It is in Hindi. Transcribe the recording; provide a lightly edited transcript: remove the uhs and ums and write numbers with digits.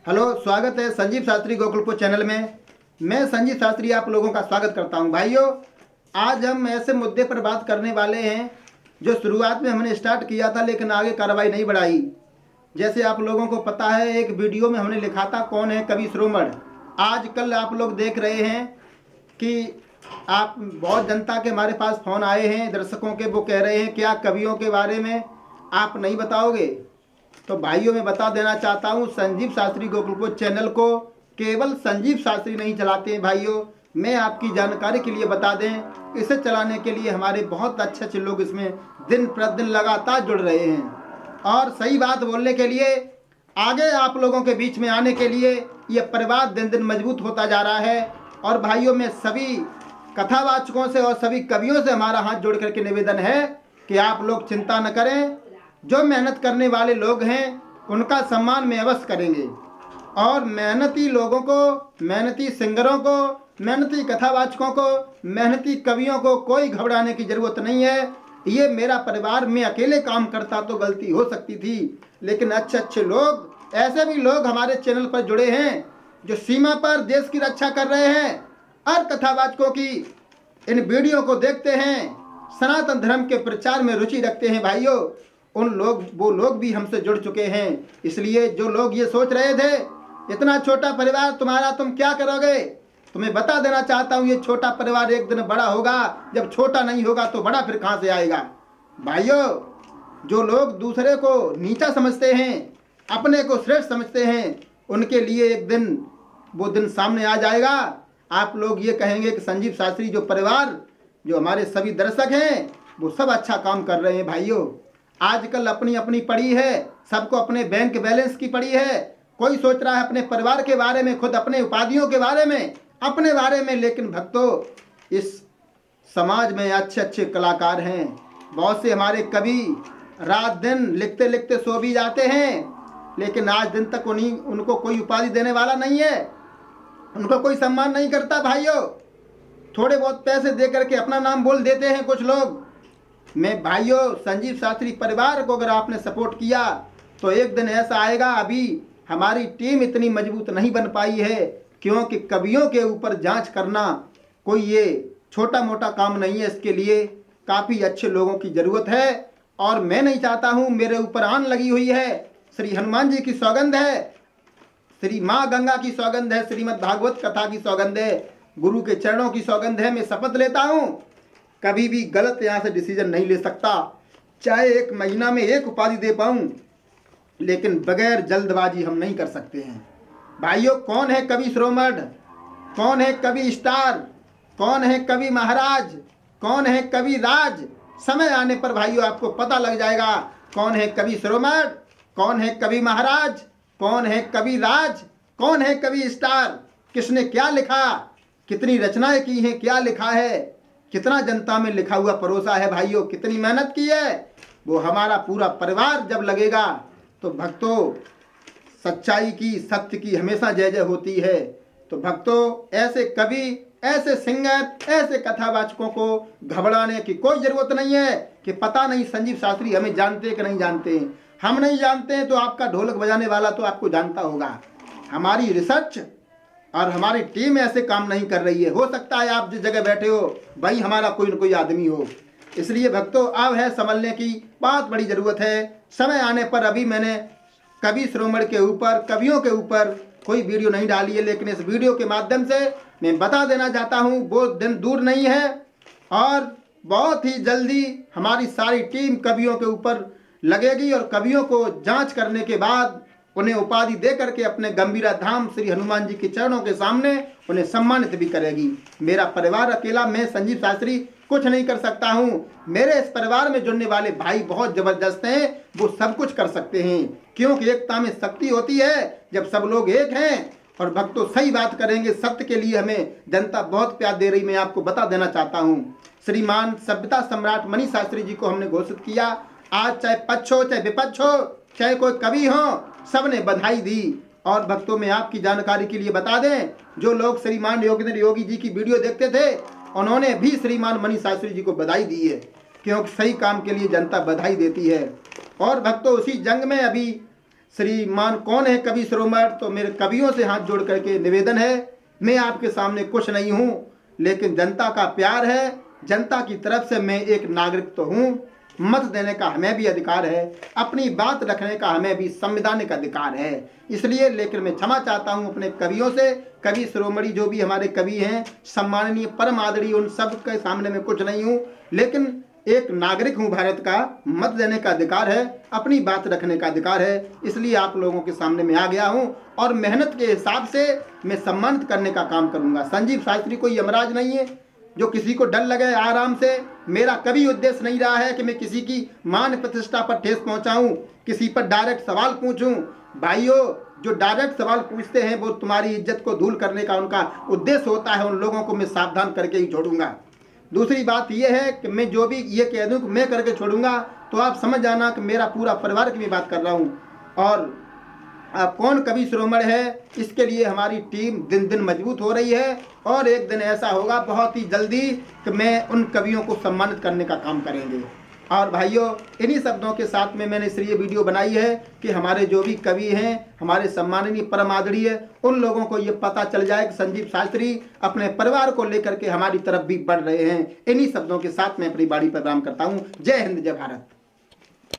हेलो, स्वागत है संजीव शास्त्री गोकुलपुर चैनल में। मैं संजीव शास्त्री आप लोगों का स्वागत करता हूं। भाइयों, आज हम ऐसे मुद्दे पर बात करने वाले हैं जो शुरुआत में हमने स्टार्ट किया था लेकिन आगे कार्रवाई नहीं बढ़ाई। जैसे आप लोगों को पता है, एक वीडियो में हमने लिखा था कौन है कवि शिरोमणि। आज कल आप लोग देख रहे हैं कि आप बहुत जनता के हमारे पास फ़ोन आए हैं दर्शकों के, वो कह रहे हैं क्या कवियों के बारे में आप नहीं बताओगे। तो भाइयों, मैं बता देना चाहता हूँ, संजीव शास्त्री गोकुलपुर चैनल को केवल संजीव शास्त्री नहीं चलाते हैं भाइयों। मैं आपकी जानकारी के लिए बता दें, इसे चलाने के लिए हमारे बहुत अच्छे अच्छे लोग इसमें दिन प्रतिदिन लगातार जुड़ रहे हैं और सही बात बोलने के लिए, आगे आप लोगों के बीच में आने के लिए ये परिवार दिन दिन मजबूत होता जा रहा है। और भाइयों, में सभी कथावाचकों से और सभी कवियों से हमारा हाथ जोड़ करके निवेदन है कि आप लोग चिंता न करें। जो मेहनत करने वाले लोग हैं उनका सम्मान में अवश्य करेंगे और मेहनती लोगों को, मेहनती सिंगरों को, मेहनती कथावाचकों को, मेहनती कवियों को कोई घबराने की ज़रूरत नहीं है। ये मेरा परिवार, मैं अकेले काम करता तो गलती हो सकती थी, लेकिन अच्छे अच्छे लोग, ऐसे भी लोग हमारे चैनल पर जुड़े हैं जो सीमा पर देश की रक्षा कर रहे हैं और कथावाचकों की इन वीडियो को देखते हैं, सनातन धर्म के प्रचार में रुचि रखते हैं। भाइयों, वो लोग भी हमसे जुड़ चुके हैं। इसलिए जो लोग ये सोच रहे थे इतना छोटा परिवार तुम्हारा, तुम क्या करोगे, तुम्हें बता देना चाहता हूँ, ये छोटा परिवार एक दिन बड़ा होगा। जब छोटा नहीं होगा तो बड़ा फिर कहाँ से आएगा। भाइयों, जो लोग दूसरे को नीचा समझते हैं, अपने को श्रेष्ठ समझते हैं, उनके लिए एक दिन वो दिन सामने आ जाएगा। आप लोग ये कहेंगे कि संजीव शास्त्री जो परिवार, जो हमारे सभी दर्शक हैं, वो सब अच्छा काम कर रहे हैं। भाइयों, आजकल अपनी अपनी पड़ी है, सबको अपने बैंक बैलेंस की पड़ी है। कोई सोच रहा है अपने परिवार के बारे में, खुद अपने उपाधियों के बारे में, अपने बारे में। लेकिन भक्तों, इस समाज में अच्छे अच्छे कलाकार हैं। बहुत से हमारे कवि रात दिन लिखते लिखते सो भी जाते हैं, लेकिन आज दिन तक उनको कोई उपाधि देने वाला नहीं है, उनको कोई सम्मान नहीं करता। भाइयों, थोड़े बहुत पैसे दे करके अपना नाम बोल देते हैं कुछ लोग। मैं भाइयों, संजीव शास्त्री परिवार को अगर आपने सपोर्ट किया तो एक दिन ऐसा आएगा। अभी हमारी टीम इतनी मजबूत नहीं बन पाई है, क्योंकि कवियों के ऊपर जांच करना कोई ये छोटा मोटा काम नहीं है। इसके लिए काफ़ी अच्छे लोगों की ज़रूरत है और मैं नहीं चाहता हूँ, मेरे ऊपर आन लगी हुई है। श्री हनुमान जी की सौगंध है, श्री माँ गंगा की सौगंध है, श्रीमद् भागवत कथा की सौगंध है, गुरु के चरणों की सौगंध है। मैं शपथ लेता हूँ कभी भी गलत यहाँ से डिसीजन नहीं ले सकता। चाहे एक महीना में एक उपाधि दे पाऊँ, लेकिन बगैर जल्दबाजी हम नहीं कर सकते हैं। भाइयों, कौन है कवि शिरोमणि, कौन है कवि स्टार, कौन है कवि महाराज, कौन है कवि राज, समय आने पर भाइयों आपको पता लग जाएगा कौन है कवि शिरोमणि, कौन है कवि महाराज, कौन है कवि राज, कौन है कवि स्टार, किसने क्या लिखा, कितनी रचनाएं की हैं, क्या लिखा है, कितना जनता में लिखा हुआ परोसा है। भाइयों, कितनी मेहनत की है, वो हमारा पूरा परिवार जब लगेगा तो भक्तों, सच्चाई की, सत्य की हमेशा जय जय होती है। तो भक्तों, ऐसे कवि, ऐसे सिंगर, ऐसे कथावाचकों को घबराने की कोई ज़रूरत नहीं है कि पता नहीं संजीव शास्त्री हमें जानते हैं कि नहीं जानते हैं। हम नहीं जानते हैं तो आपका ढोलक बजाने वाला तो आपको जानता होगा। हमारी रिसर्च और हमारी टीम ऐसे काम नहीं कर रही है। हो सकता है आप जिस जगह बैठे हो भाई हमारा कोई न कोई आदमी हो। इसलिए भक्तों, अब है संभलने की बहुत बड़ी ज़रूरत है। समय आने पर, अभी मैंने कवि शिरोमणि के ऊपर, कवियों के ऊपर कोई वीडियो नहीं डाली है, लेकिन इस वीडियो के माध्यम से मैं बता देना चाहता हूँ वो दिन दूर नहीं है और बहुत ही जल्दी हमारी सारी टीम कवियों के ऊपर लगेगी और कवियों को जांच करने के बाद उन्हें उपाधि दे करके अपने गंभीरा धाम श्री हनुमान जी के चरणों के सामने उन्हें सम्मानित भी करेगी। मेरा परिवार अकेला, मैं संजीव शास्त्री कुछ नहीं कर सकता हूँ। मेरे इस परिवार में जुड़ने वाले भाई बहुत जबरदस्त हैं, वो सब कुछ कर सकते हैं, क्योंकि एकता में शक्ति होती है जब सब लोग एक हैं। और भक्तों, सही बात करेंगे, सत्य के लिए हमें जनता बहुत प्यार दे रही। मैं आपको बता देना चाहता हूँ, श्रीमान सभ्यता सम्राट मनीष शास्त्री जी को हमने घोषित किया। आज चाहे पक्ष हो, चाहे विपक्ष हो, चाहे कोई कवि हो, सबने बधाई दी। और भक्तों, में आपकी जानकारी के लिए बता दें, जो लोग श्रीमान योगेंद्र योगी जी की वीडियो देखते थे, उन्होंने भी श्रीमान मनीष शास्त्री जी को बधाई दी है, क्योंकि सही काम के लिए जनता बधाई देती है। और भक्तों, उसी जंग में अभी श्रीमान कौन है कवि शिरोमणि, तो मेरे कवियों से हाथ जोड़ करके निवेदन है, मैं आपके सामने कुछ नहीं हूँ, लेकिन जनता का प्यार है, जनता की तरफ से मैं एक नागरिक तो हूँ। मत देने का हमें भी अधिकार है, अपनी बात रखने का हमें भी संवैधानिक अधिकार है। इसलिए लेकिन मैं क्षमा चाहता हूँ अपने कवियों से, कवि शिरोमणि जो भी हमारे कवि हैं, सम्माननीय परम आदरणीय, उन सब के सामने मैं कुछ नहीं हूँ, लेकिन एक नागरिक हूँ भारत का। मत देने का अधिकार है, अपनी बात रखने का अधिकार है। इसलिए आप लोगों के सामने मैं आ गया हूँ और मेहनत के हिसाब से मैं सम्मानित करने का काम करूँगा। संजीव शास्त्री कोई यमराज नहीं है जो किसी को डर लगे। आराम से, मेरा कभी उद्देश्य नहीं रहा है कि मैं किसी की मान प्रतिष्ठा पर ठेस पहुंचाऊं, किसी पर डायरेक्ट सवाल पूछूं। भाइयों, जो डायरेक्ट सवाल पूछते हैं वो तुम्हारी इज्जत को धूल करने का उनका उद्देश्य होता है, उन लोगों को मैं सावधान करके ही छोड़ूंगा। दूसरी बात यह है कि मैं जो भी ये कह दूं कि मैं करके छोड़ूंगा, तो आप समझ जाना कि मेरा पूरा परिवार की भी बात कर रहा हूँ। और अब कौन कवि शिरोमणि है, इसके लिए हमारी टीम दिन दिन मजबूत हो रही है और एक दिन ऐसा होगा बहुत ही जल्दी कि मैं उन कवियों को सम्मानित करने का काम करेंगे। और भाइयों, इन्हीं शब्दों के साथ में मैंने इसलिए वीडियो बनाई है कि हमारे जो भी कवि हैं, हमारे सम्माननीय परम आदरणीय, उन लोगों को ये पता चल जाए कि संजीव शास्त्री अपने परिवार को लेकर के हमारी तरफ भी बढ़ रहे हैं। इन्हीं शब्दों के साथ मैं अपनी बाड़ी पर विराम करता हूँ। जय हिंद, जय भारत।